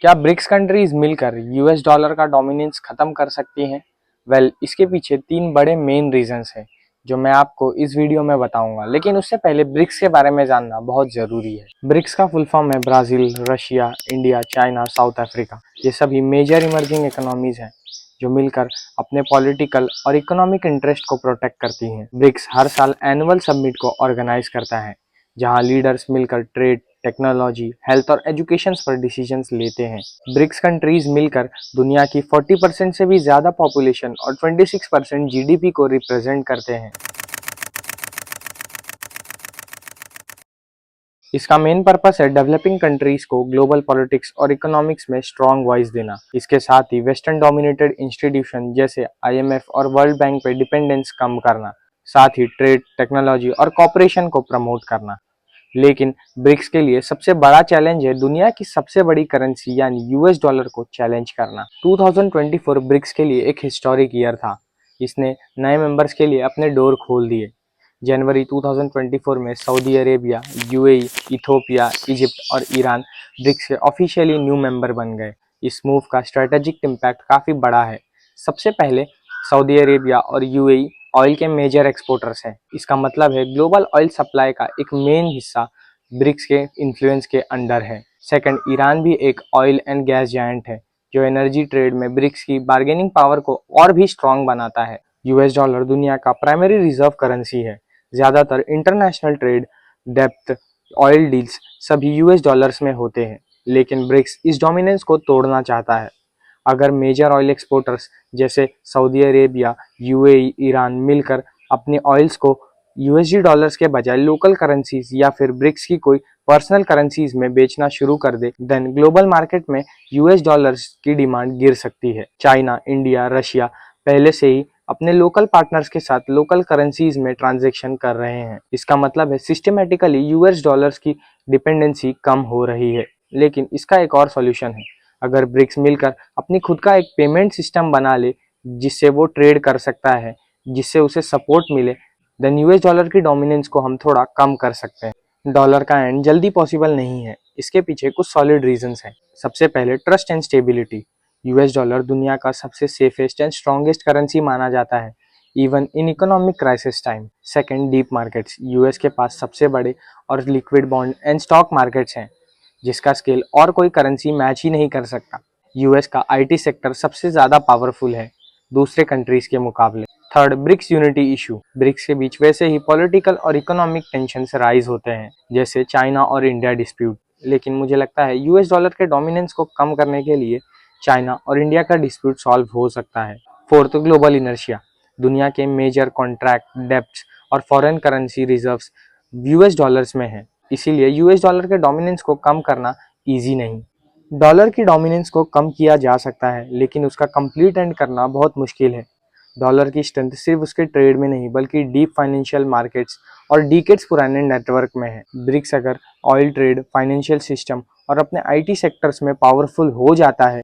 क्या BRICS countries मिलकर US dollar का डोमिनेंस खत्म कर सकती हैं? इसके पीछे 3 बड़े मेन रीजंस हैं जो मैं आपको इस वीडियो में बताऊंगा। लेकिन उससे पहले ब्रिक्स के बारे में जानना बहुत जरूरी है। ब्रिक्स का फुल फॉर्म है Brazil, Russia, India, China, south Africa. ये सभी मेजर इमर्जिंग इकोनॉमीज हैं जो मिलकर अपने पॉलिटिकल और इकोनॉमिक इंटरेस्ट को प्रोटेक्ट करती हैं। ब्रिक्स हर साल एनुअल समिट को ऑर्गेनाइज करता है जहां लीडर्स मिलकर ट्रेड, टेक्नोलॉजी, हेल्थ और एजुकेशन पर डिसीजंस लेते हैं। ब्रिक्स कंट्रीज मिलकर दुनिया की 40% से भी ज्यादा पॉपुलेशन और 26% जीडीपी को रिप्रेजेंट करते हैं। इसका मेन पर्पस है डेवलपिंग कंट्रीज को ग्लोबल पॉलिटिक्स और इकोनॉमिक्स में स्ट्रॉन्ग वॉइस देना। इसके साथ ही वेस्टर्न डोमिनेटेड इंस्टीट्यूशन जैसे आईएमएफ और वर्ल्ड बैंक पे डिपेंडेंस कम करना, साथ ही ट्रेड, टेक्नोलॉजी और कॉपरेशन को प्रमोट करना। लेकिन ब्रिक्स के लिए सबसे बड़ा चैलेंज है दुनिया की सबसे बड़ी करेंसी यानी यूएस डॉलर को चैलेंज करना। 2024 ब्रिक्स के लिए एक हिस्टोरिक ईयर था। इसने नए मेंबर्स के लिए अपने डोर खोल दिए। जनवरी 2024 में Saudi Arabia, UAE, Ethiopia, Egypt और ईरान ब्रिक्स के ऑफिशियली न्यू मेंबर बन गए। इस मूव का स्ट्रेटेजिक इम्पैक्ट काफ़ी बड़ा है। सबसे पहले सऊदी अरेबिया और यूएई ऑयल के मेजर एक्सपोर्टर्स हैं। इसका मतलब है ग्लोबल ऑयल सप्लाई का एक मेन हिस्सा ब्रिक्स के इन्फ्लुएंस के अंडर है। सेकंड, ईरान भी एक ऑयल एंड गैस जायंट है जो एनर्जी ट्रेड में ब्रिक्स की बार्गेनिंग पावर को और भी स्ट्रॉन्ग बनाता है। यूएस डॉलर दुनिया का प्राइमरी रिजर्व करेंसी है। ज़्यादातर international trade, depth, oil deals सभी यूएस डॉलर्स में होते हैं। लेकिन ब्रिक्स इस डोमिनेंस को तोड़ना चाहता है। अगर मेजर ऑयल एक्सपोर्टर्स जैसे सऊदी अरेबिया, यूएई, ईरान मिलकर अपने ऑयल्स को यूएसडी डॉलर्स के बजाय लोकल करेंसीज या फिर ब्रिक्स की कोई पर्सनल करेंसीज में बेचना शुरू कर दे, देन ग्लोबल मार्केट में यूएस डॉलर्स की डिमांड गिर सकती है। चाइना, इंडिया, रशिया पहले से ही अपने लोकल पार्टनर्स के साथ लोकल करेंसीज में ट्रांजैक्शन कर रहे हैं। इसका मतलब है सिस्टमेटिकली यूएस डॉलर्स की डिपेंडेंसी कम हो रही है। लेकिन इसका एक और सॉल्यूशन है। अगर ब्रिक्स मिलकर अपनी खुद का एक पेमेंट सिस्टम बना ले जिससे वो ट्रेड कर सकता है, जिससे उसे सपोर्ट मिले, देन यूएस डॉलर की डोमिनेंस को हम थोड़ा कम कर सकते हैं। डॉलर का एंड जल्दी पॉसिबल नहीं है। इसके पीछे कुछ सॉलिड रीजंस हैं। सबसे पहले trust and stability. US dollar दुनिया का सबसे सेफेस्ट एंड स्ट्रॉन्गेस्ट करेंसी माना जाता है even in economic crisis time. Second, deep markets. US के पास सबसे बड़े और liquid bond and stock markets हैं जिसका स्केल और कोई करेंसी मैच ही नहीं कर सकता। यूएस का आईटी सेक्टर सबसे ज्यादा पावरफुल है दूसरे कंट्रीज के मुकाबले। Third, BRICS unity issue. BRICS के बीच वैसे ही पॉलिटिकल और इकोनॉमिक टेंशन राइज होते हैं जैसे चाइना और इंडिया डिस्प्यूट। लेकिन मुझे लगता है यूएस डॉलर के डोमिनेंस को कम करने के लिए चाइना और इंडिया का डिस्प्यूट सॉल्व हो सकता है। Fourth, global inertia. दुनिया के मेजर कॉन्ट्रैक्ट, डेप्ट और foreign currency reserves US dollars में है। इसीलिए यूएस डॉलर के डोमिनेंस को कम करना इजी नहीं। डॉलर की डोमिनेंस को कम किया जा सकता है लेकिन उसका कंप्लीट एंड करना बहुत मुश्किल है। डॉलर की स्ट्रेंथ सिर्फ उसके ट्रेड में नहीं बल्कि डीप फाइनेंशियल मार्केट्स और डिकेड्स पुराने नेटवर्क में है। ब्रिक्स अगर ऑयल ट्रेड, फाइनेंशियल सिस्टम और अपने आईटी सेक्टर्स में पावरफुल हो जाता है